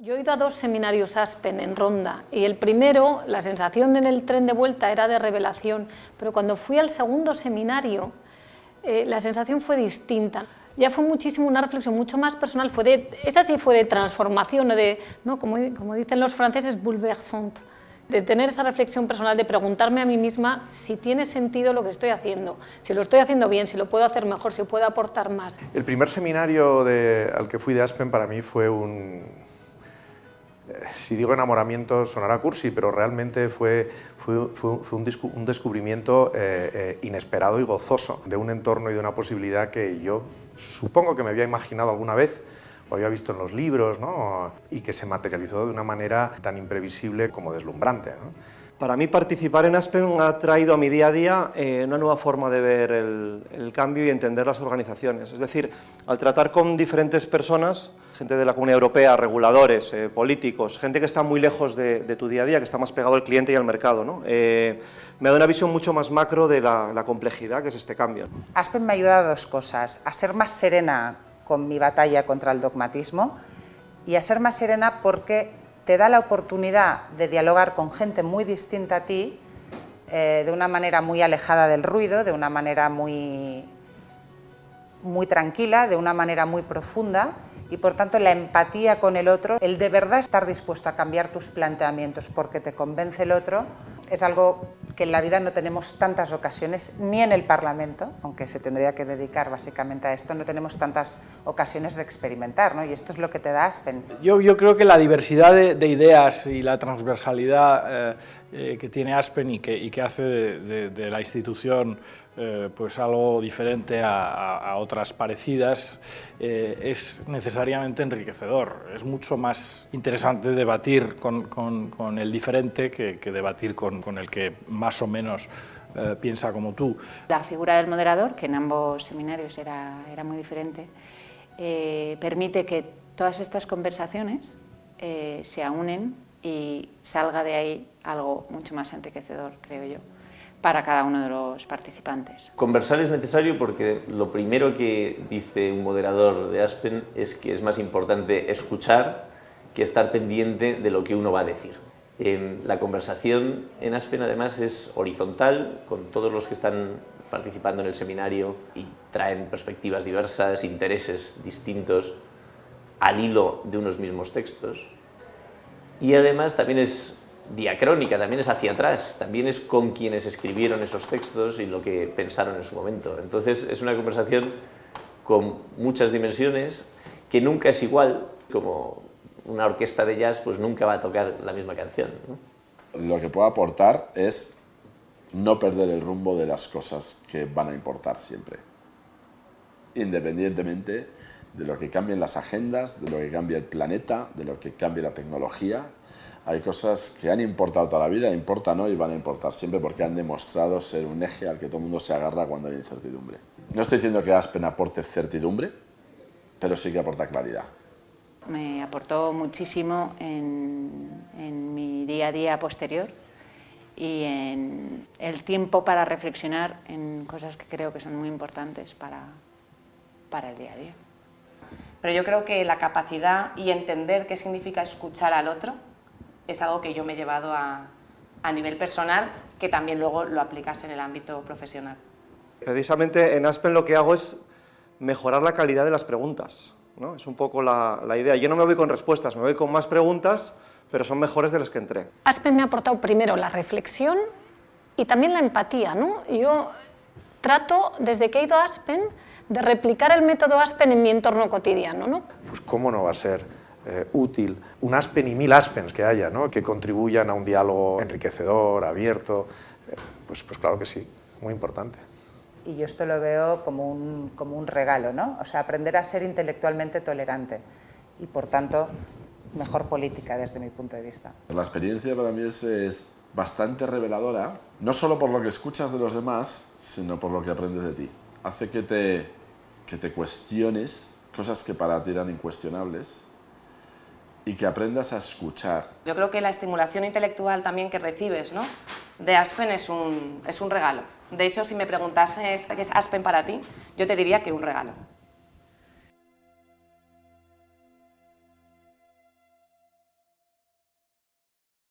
Yo he ido a 2 seminarios Aspen en Ronda y el primero, la sensación en el tren de vuelta era de revelación, pero cuando fui al segundo seminario la sensación fue distinta. Ya fue muchísimo una reflexión mucho más personal, esa sí fue de transformación, ¿no? Como dicen los franceses, bouleversante, de tener esa reflexión personal, de preguntarme a mí misma si tiene sentido lo que estoy haciendo, si lo estoy haciendo bien, si lo puedo hacer mejor, si puedo aportar más. El primer seminario al que fui de Aspen para mí fue si digo enamoramiento sonará cursi, pero realmente fue un descubrimiento inesperado y gozoso de un entorno y de una posibilidad que yo supongo que me había imaginado alguna vez o había visto en los libros, ¿no? Y que se materializó de una manera tan imprevisible como deslumbrante, ¿no? Para mí participar en Aspen ha traído a mi día a día una nueva forma de ver el cambio y entender las organizaciones. Es decir, al tratar con diferentes personas, gente de la Comunidad Europea, reguladores, políticos, gente que está muy lejos de tu día a día, que está más pegado al cliente y al mercado, ¿no? Me da una visión mucho más macro de la complejidad que es este cambio. Aspen me ha ayudado a 2 cosas, a ser más serena con mi batalla contra el dogmatismo y a ser más serena porque te da la oportunidad de dialogar con gente muy distinta a ti, de una manera muy alejada del ruido, de una manera muy tranquila, de una manera muy profunda, y por tanto la empatía con el otro, el de verdad estar dispuesto a cambiar tus planteamientos porque te convence el otro, es algo que en la vida no tenemos tantas ocasiones, ni en el Parlamento, aunque se tendría que dedicar básicamente a esto, no tenemos tantas ocasiones de experimentar, ¿no? Y esto es lo que te da Aspen. Yo creo que la diversidad de ideas y la transversalidad que tiene Aspen y que hace de la institución pues algo diferente a otras parecidas es necesariamente enriquecedor. Es mucho más interesante debatir con el diferente que debatir con el que más o menos piensa como tú. La figura del moderador, que en ambos seminarios era muy diferente, permite que todas estas conversaciones se aúnen y salga de ahí algo mucho más enriquecedor, creo yo, para cada uno de los participantes. Conversar es necesario porque lo primero que dice un moderador de Aspen es que es más importante escuchar que estar pendiente de lo que uno va a decir. La conversación en Aspen además es horizontal, con todos los que están participando en el seminario y traen perspectivas diversas, intereses distintos al hilo de unos mismos textos. Y además también es diacrónica, también es hacia atrás, también es con quienes escribieron esos textos y lo que pensaron en su momento. Entonces es una conversación con muchas dimensiones que nunca es igual, como una orquesta de jazz pues nunca va a tocar la misma canción, ¿no? Lo que puedo aportar es no perder el rumbo de las cosas que van a importar siempre, independientemente de lo que cambien las agendas, de lo que cambie el planeta, de lo que cambie la tecnología. Hay cosas que han importado toda la vida, importan hoy y van a importar siempre porque han demostrado ser un eje al que todo el mundo se agarra cuando hay incertidumbre. No estoy diciendo que Aspen aporte certidumbre, pero sí que aporta claridad. Me aportó muchísimo en mi día a día posterior y en el tiempo para reflexionar en cosas que creo que son muy importantes para el día a día. Pero yo creo que la capacidad y entender qué significa escuchar al otro es algo que yo me he llevado a nivel personal, que también luego lo aplicas en el ámbito profesional. Precisamente en Aspen lo que hago es mejorar la calidad de las preguntas, ¿no? Es un poco la idea. Yo no me voy con respuestas, me voy con más preguntas, pero son mejores de las que entré. Aspen me ha aportado primero la reflexión y también la empatía, ¿no? Yo trato, desde que he ido a Aspen, de replicar el método Aspen en mi entorno cotidiano, ¿no? Pues cómo no va a ser útil un Aspen y 1000 Aspens que haya, ¿no? Que contribuyan a un diálogo enriquecedor, abierto, pues claro que sí, muy importante. Y yo esto lo veo como un regalo, ¿no? O sea, aprender a ser intelectualmente tolerante y, por tanto, mejor política desde mi punto de vista. La experiencia para mí es bastante reveladora, no solo por lo que escuchas de los demás, sino por lo que aprendes de ti. Hace que te cuestiones cosas que para ti eran incuestionables y que aprendas a escuchar. Yo creo que la estimulación intelectual también que recibes, ¿no?, de Aspen es un regalo. De hecho, si me preguntases qué es Aspen para ti, yo te diría que un regalo.